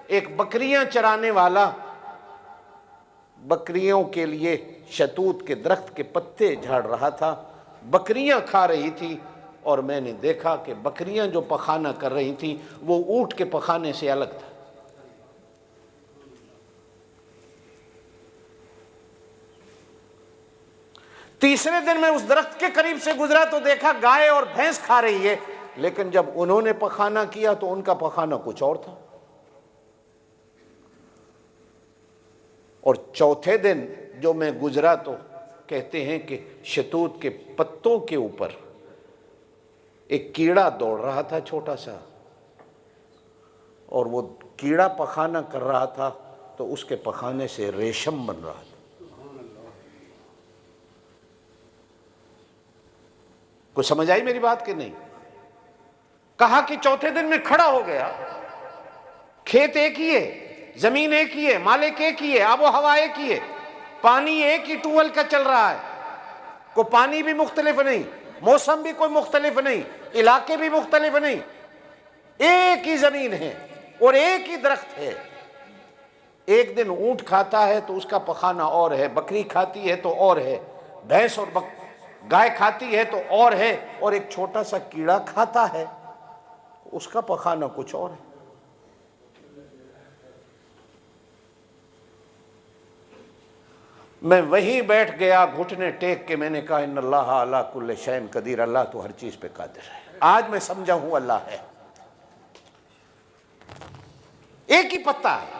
ایک بکریاں چرانے والا بکریوں کے لیے شتوت کے درخت کے پتے جھاڑ رہا تھا، بکریاں کھا رہی تھی، اور میں نے دیکھا کہ بکریاں جو پخانہ کر رہی تھیں وہ اونٹ کے پخانے سے الگ تھا۔ تیسرے دن میں اس درخت کے قریب سے گزرا تو دیکھا گائے اور بھینس کھا رہی ہے، لیکن جب انہوں نے پخانہ کیا تو ان کا پخانہ کچھ اور تھا۔ اور چوتھے دن جو میں گزرا تو کہتے ہیں کہ شتوت کے پتوں کے اوپر ایک کیڑا دوڑ رہا تھا چھوٹا سا، اور وہ کیڑا پخانہ کر رہا تھا تو اس کے پخانے سے ریشم بن رہا تھا۔ کوئی سمجھ آئی میری بات کہ نہیں؟ کہا کہ چوتھے دن میں کھڑا ہو گیا، کھیت ایک ہی ہے، زمین ایک ہی ہے، مالک ایک ہی ہے، آب و ہوا ایک ہی ہے، پانی ایک ہی ٹویل کا چل رہا ہے، کوئی پانی بھی مختلف نہیں، موسم بھی کوئی مختلف نہیں، علاقے بھی مختلف نہیں، ایک ہی زمین ہے اور ایک ہی درخت ہے۔ ایک دن اونٹ کھاتا ہے تو اس کا پخانہ اور ہے، بکری کھاتی ہے تو اور ہے، بھینس اور گائے کھاتی ہے تو اور ہے، اور ایک چھوٹا سا کیڑا کھاتا ہے اس کا پخانہ کچھ اور ہے۔ میں وہیں بیٹھ گیا گھٹنے ٹیک کے، میں نے کہا ان اللہ علی کل شیء قدیر، اللہ تو ہر چیز پہ قادر ہے۔ آج میں سمجھا ہوں اللہ ہے، ایک ہی پتا ہے،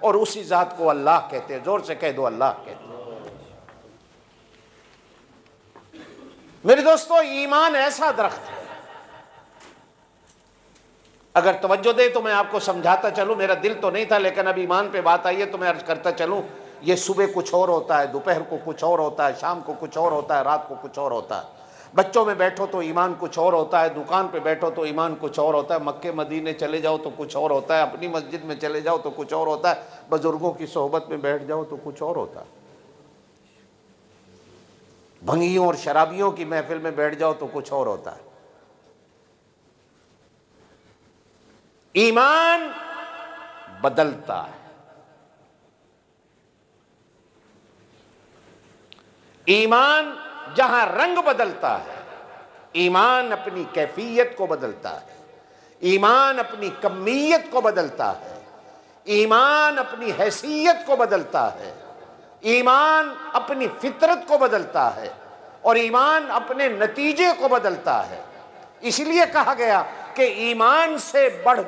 اور اسی ذات کو اللہ کہتے ہیں. زور سے کہہ دو اللہ کہتے ہیں. میرے دوستو ایمان ایسا درخت ہے, اگر توجہ دے تو میں آپ کو سمجھاتا چلوں, میرا دل تو نہیں تھا لیکن اب ایمان پہ بات آئی ہے تو میں عرض کرتا چلوں. یہ صبح کچھ اور ہوتا ہے, دوپہر کو کچھ اور ہوتا ہے, شام کو کچھ اور ہوتا ہے, رات کو کچھ اور ہوتا ہے. بچوں میں بیٹھو تو ایمان کچھ اور ہوتا ہے, دکان پہ بیٹھو تو ایمان کچھ اور ہوتا ہے, مکے مدینے چلے جاؤ تو کچھ اور ہوتا ہے, اپنی مسجد میں چلے جاؤ تو کچھ اور ہوتا ہے, بزرگوں کی صحبت میں بیٹھ جاؤ تو کچھ اور ہوتا ہے, بھنگیوں اور شرابیوں کی محفل میں بیٹھ جاؤ تو کچھ اور ہوتا ہے. ایمان بدلتا ہے. ایمان جہاں رنگ بدلتا ہے, ایمان اپنی کیفیت کو بدلتا ہے, ایمان اپنی کمیت کو بدلتا ہے, ایمان اپنی حیثیت کو بدلتا ہے, ایمان اپنی فطرت کو بدلتا ہے, اور ایمان اپنے نتیجے کو بدلتا ہے. اس لیے کہا گیا کہ ایمان سے بڑھ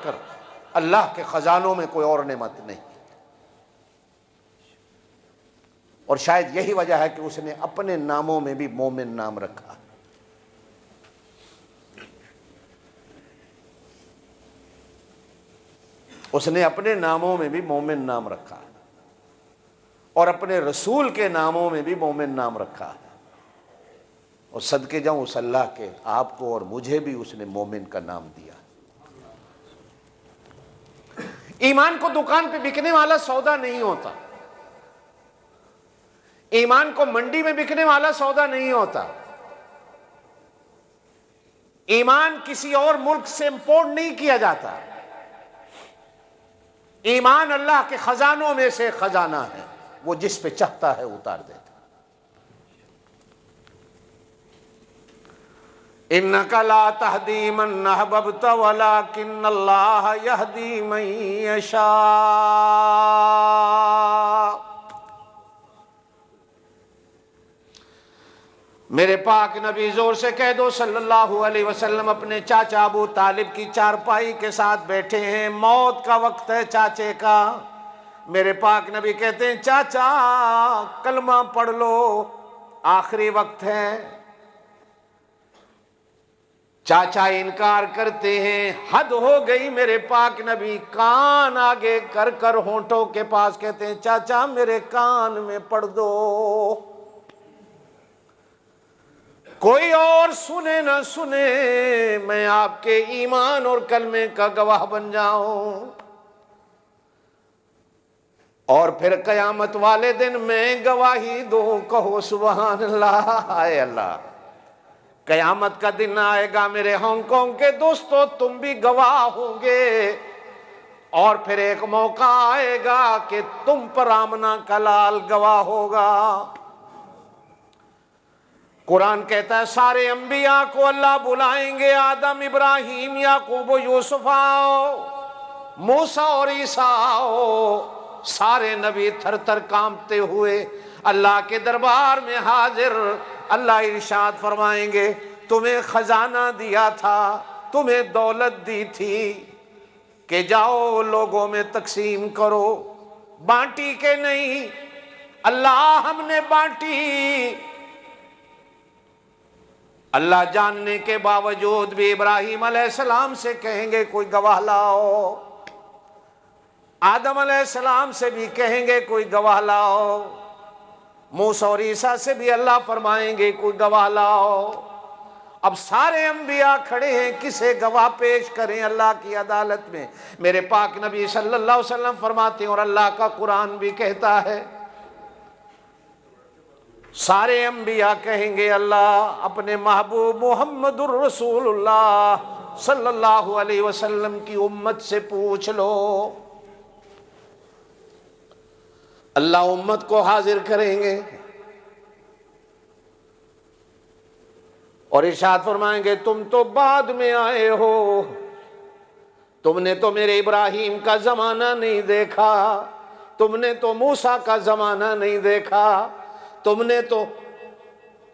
کر اللہ کے خزانوں میں کوئی اور نعمت نہیں. اور شاید یہی وجہ ہے کہ اس نے اپنے ناموں میں بھی مومن نام رکھا. اس نے اپنے ناموں میں بھی مومن نام رکھا اور اپنے رسول کے ناموں میں بھی مومن نام رکھا. اور صدقے جاؤں اس اللہ کے, آپ کو اور مجھے بھی اس نے مومن کا نام دیا. ایمان کو دکان پہ بکنے والا سودا نہیں ہوتا, ایمان کو منڈی میں بکنے والا سودا نہیں ہوتا, ایمان کسی اور ملک سے امپورٹ نہیں کیا جاتا. ایمان اللہ کے خزانوں میں سے خزانہ ہے, وہ جس پہ چاہتا ہے اتار دیتا. انک لا تہدی من احببت ولکن اللہ یہدی من یشاء. میرے پاک نبی زور سے کہہ دو صلی اللہ علیہ وسلم اپنے چاچا ابو طالب کی چارپائی کے ساتھ بیٹھے ہیں, موت کا وقت ہے چاچے کا. میرے پاک نبی کہتے ہیں چاچا کلمہ پڑھ لو, آخری وقت ہے. چاچا انکار کرتے ہیں, حد ہو گئی. میرے پاک نبی کان آگے کر کر ہونٹوں کے پاس کہتے ہیں چاچا میرے کان میں پڑھ دو, کوئی اور سنے نہ سنے, میں آپ کے ایمان اور کلمے کا گواہ بن جاؤں. اور پھر قیامت والے دن میں گواہی دوں, کہو سبحان اللہ. اے اللہ, قیامت کا دن آئے گا میرے ہانگ کانگ کے دوستو, تم بھی گواہ ہوں گے. اور پھر ایک موقع آئے گا کہ تم پر آمنہ کا لال گواہ ہوگا. قرآن کہتا ہے سارے انبیاء کو اللہ بلائیں گے, آدم, ابراہیم, یعقوب و یوسف آؤ, موسیٰ اور عیسیٰ آؤ. سارے نبی تھر تھر کانپتے ہوئے اللہ کے دربار میں حاضر. اللہ ارشاد فرمائیں گے تمہیں خزانہ دیا تھا, تمہیں دولت دی تھی کہ جاؤ لوگوں میں تقسیم کرو, بانٹی کہ نہیں؟ اللہ ہم نے بانٹی. اللہ جاننے کے باوجود بھی ابراہیم علیہ السلام سے کہیں گے کوئی گواہ لاؤ, آدم علیہ السلام سے بھی کہیں گے کوئی گواہ لاؤ, موسیٰ اور عیسیٰ سے بھی اللہ فرمائیں گے کوئی گواہ لاؤ. اب سارے انبیاء کھڑے ہیں, کسے گواہ پیش کریں اللہ کی عدالت میں؟ میرے پاک نبی صلی اللہ علیہ وسلم فرماتے ہیں, اور اللہ کا قرآن بھی کہتا ہے, سارے انبیاء کہیں گے اللہ اپنے محبوب محمد الرسول اللہ صلی اللہ علیہ وسلم کی امت سے پوچھ لو. اللہ امت کو حاضر کریں گے اور ارشاد فرمائیں گے تم تو بعد میں آئے ہو, تم نے تو میرے ابراہیم کا زمانہ نہیں دیکھا, تم نے تو موسیٰ کا زمانہ نہیں دیکھا, تم نے تو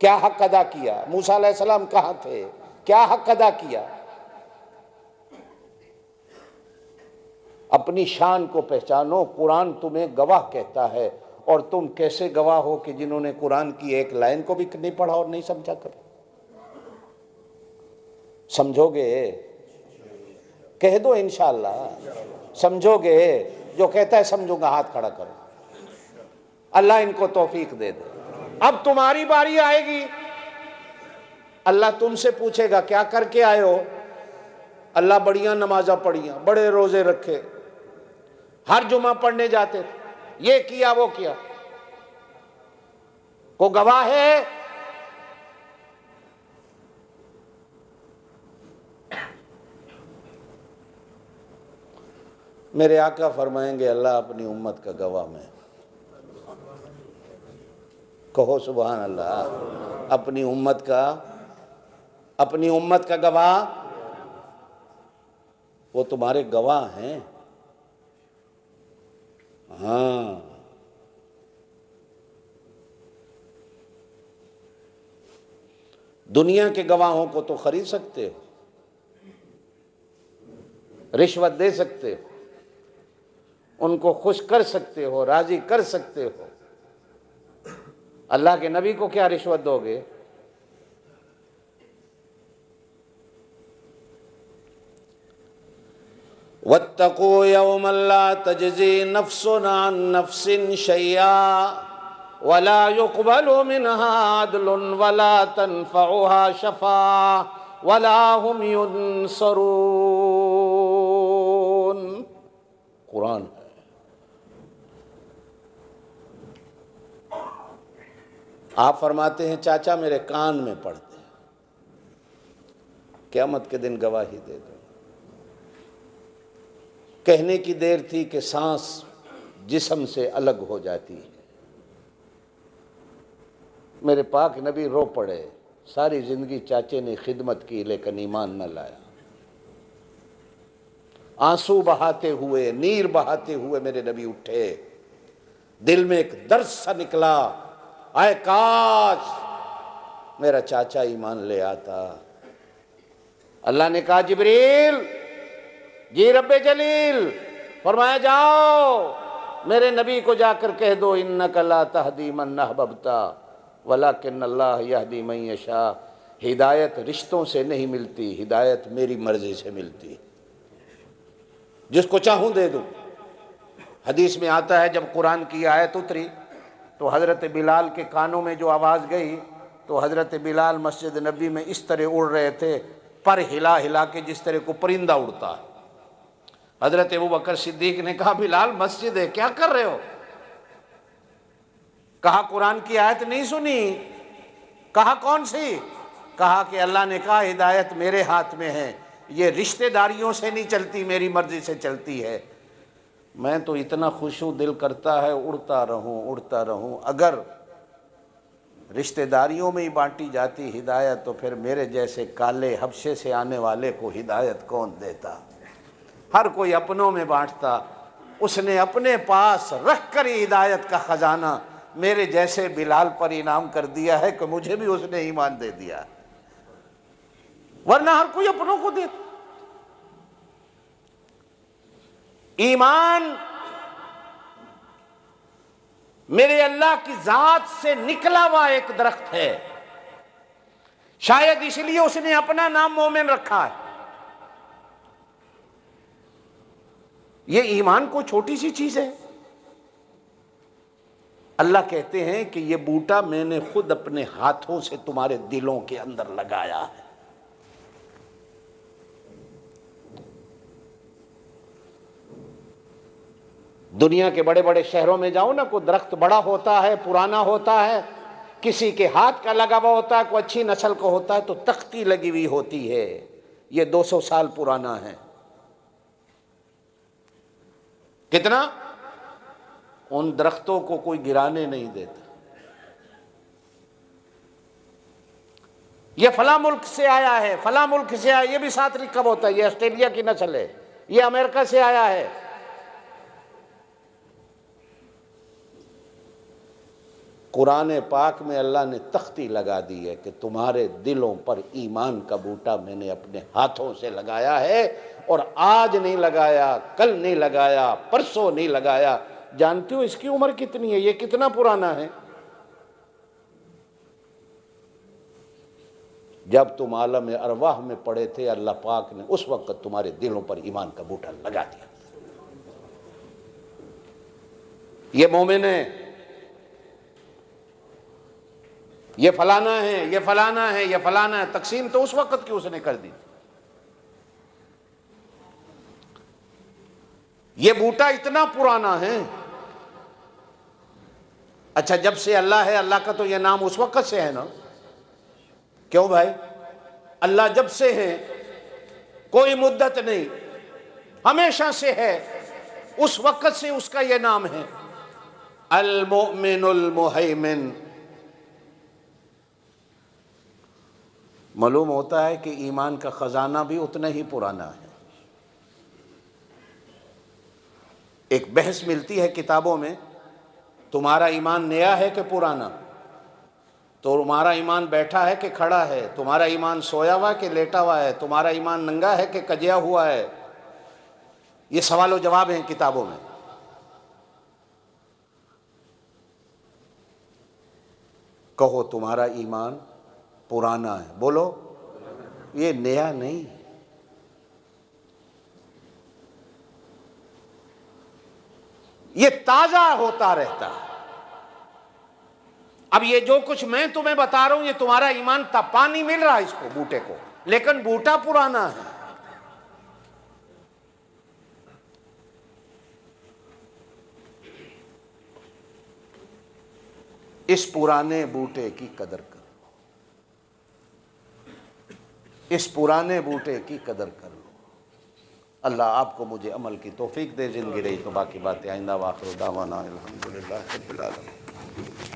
کیا حق ادا کیا؟ موسیٰ علیہ السلام کہاں تھے؟ کیا حق ادا کیا؟ اپنی شان کو پہچانو، قرآن تمہیں گواہ کہتا ہے، اور تم کیسے گواہ ہو کہ جنہوں نے قرآن کی ایک لائن کو بھی نہیں پڑھا اور نہیں سمجھا کر؟ سمجھو گے؟ کہہ دو انشاءاللہ سمجھو گے؟ جو کہتا ہے سمجھوں گا ہاتھ کھڑا کرو۔ اللہ ان کو توفیق دے دے۔ اب تمہاری باری آئے گی، اللہ تم سے پوچھے گا کیا کر کے آئے ہو؟ اللہ بڑیاں نمازاں پڑھیاں، بڑے روزے رکھے، ہر جمعہ پڑھنے جاتے تھے، یہ کیا وہ کیا۔ کو گواہ ہے؟ میرے آقا فرمائیں گے اللہ اپنی امت کا گواہ میں، کہو سبحان اللہ، اپنی امت کا گواہ، وہ تمہارے گواہ ہیں۔ ہاں، دنیا کے گواہوں کو تو خرید سکتے ہو، رشوت دے سکتے ہو، ان کو خوش کر سکتے ہو، راضی کر سکتے ہو، اللہ کے نبی کو کیا رشوت دو گے؟ وَاتَّقُوا يَوْمًا لَا تَجْزِي نَفْسٌ عَن نَفْسٍ شَيْئًا وَلَا يُقْبَلُ مِنْهَا عَدْلٌ وَلَا تَنْفَعُهَا شَفَاعَةٌ وَلَا هُمْ يُنصَرُونَ۔ قرآن ہے۔ آپ فرماتے ہیں چاچا میرے کان میں پڑھتے ہیں، قیامت کے دن گواہی دے دو۔ کہنے کی دیر تھی کہ سانس جسم سے الگ ہو جاتی ہے۔ میرے پاک نبی رو پڑے، ساری زندگی چاچے نے خدمت کی لیکن ایمان نہ لایا۔ آنسو بہاتے ہوئے، نیر بہاتے ہوئے میرے نبی اٹھے، دل میں ایک درد سا نکلا، آئے کاش میرا چاچا ایمان لے آتا۔ اللہ نے کہا جبریل، جی رب جلیل، فرمایا جاؤ میرے نبی کو جا کر کہہ دو انک لا تہدی من احببت ولکن اللہ یہدی من یشاء۔ ہدایت رشتوں سے نہیں ملتی، ہدایت میری مرضی سے ملتی، جس کو چاہوں دے دوں۔ حدیث میں آتا ہے جب قرآن کی آیت اتری تو حضرت بلال کے کانوں میں جو آواز گئی تو حضرت بلال مسجد نبی میں اس طرح اڑ رہے تھے، پر ہلا ہلا کے جس طرح کو پرندہ اڑتا ہے۔ حضرت ابوبکر صدیق نے کہا بلال مسجد ہے کیا کر رہے ہو؟ کہا قرآن کی آیت نہیں سنی؟ کہا کون سی؟ کہا کہ اللہ نے کہا ہدایت میرے ہاتھ میں ہے، یہ رشتہ داریوں سے نہیں چلتی، میری مرضی سے چلتی ہے۔ میں تو اتنا خوش ہوں، دل کرتا ہے اڑتا رہوں۔ اگر رشتہ داریوں میں ہی بانٹی جاتی ہدایت تو پھر میرے جیسے کالے حبشے سے آنے والے کو ہدایت کون دیتا؟ ہر کوئی اپنوں میں بانٹتا، اس نے اپنے پاس رکھ کر ہی ہدایت کا خزانہ میرے جیسے بلال پر انعام کر دیا ہے کہ مجھے بھی اس نے ایمان دے دیا، ورنہ ہر کوئی اپنوں کو دیتا۔ ایمان میرے اللہ کی ذات سے نکلا ہوا ایک درخت ہے، شاید اس لیے اس نے اپنا نام مومن رکھا ہے۔ یہ ایمان کو چھوٹی سی چیز ہے۔ اللہ کہتے ہیں کہ یہ بوٹا میں نے خود اپنے ہاتھوں سے تمہارے دلوں کے اندر لگایا ہے۔ دنیا کے بڑے بڑے شہروں میں جاؤ نا، کوئی درخت بڑا ہوتا ہے، پرانا ہوتا ہے، کسی کے ہاتھ کا لگا ہوا ہوتا ہے، کوئی اچھی نسل کو ہوتا ہے تو تختی لگی ہوئی ہوتی ہے، یہ 200 سال پرانا ہے۔ کتنا؟ ان درختوں کو کوئی گرانے نہیں دیتا۔ یہ فلاں ملک سے آیا ہے، فلاں ملک سے آیا، یہ بھی ساتھ لکھا ہوتا ہے، یہ آسٹریلیا کی نسل ہے، یہ امریکہ سے آیا ہے۔ قرآن پاک میں اللہ نے تختی لگا دی ہے کہ تمہارے دلوں پر ایمان کا بوٹا میں نے اپنے ہاتھوں سے لگایا ہے، اور آج نہیں لگایا، کل نہیں لگایا، پرسوں نہیں لگایا۔ جانتے ہو اس کی عمر کتنی ہے؟ یہ کتنا پرانا ہے؟ جب تم عالم ارواح میں پڑے تھے، اللہ پاک نے اس وقت تمہارے دلوں پر ایمان کا بوٹا لگا دیا۔ یہ مومن ہے، یہ فلانا ہے، یہ فلانا ہے، یہ فلانا ہے۔ تقسیم تو اس وقت کی اس نے کر دی۔ یہ بوٹا اتنا پرانا ہے۔ اچھا، جب سے اللہ ہے، اللہ کا تو یہ نام اس وقت سے ہے نا؟ کیوں بھائی؟ اللہ جب سے ہے، کوئی مدت نہیں، ہمیشہ سے ہے، اس وقت سے اس کا یہ نام ہے المؤمن المہیمن۔ معلوم ہوتا ہے کہ ایمان کا خزانہ بھی اتنا ہی پرانا ہے۔ ایک بحث ملتی ہے کتابوں میں، تمہارا ایمان نیا ہے کہ پرانا؟ تمہارا ایمان بیٹھا ہے کہ کھڑا ہے؟ تمہارا ایمان سویا ہوا کہ لیٹا ہوا ہے؟ تمہارا ایمان ننگا ہے کہ کجیا ہوا ہے؟ یہ سوال و جواب ہیں کتابوں میں۔ کہو تمہارا ایمان پرانا ہے، بولو یہ نیا نہیں، یہ تازہ ہوتا رہتا ہے۔ اب یہ جو کچھ میں تمہیں بتا رہا ہوں، یہ تمہارا ایمان تھا، پانی مل رہا ہے اس کو، بوٹے کو، لیکن بوٹا پرانا ہے۔ اس پرانے بوٹے کی قدر کرو، اس پرانے بوٹے کی قدر کر لو۔ اللہ آپ کو مجھے عمل کی توفیق دے، زندگی رہی تو باقی باتیں آئندہ۔ وآخر دعوانا الحمدللہ رب العالمین۔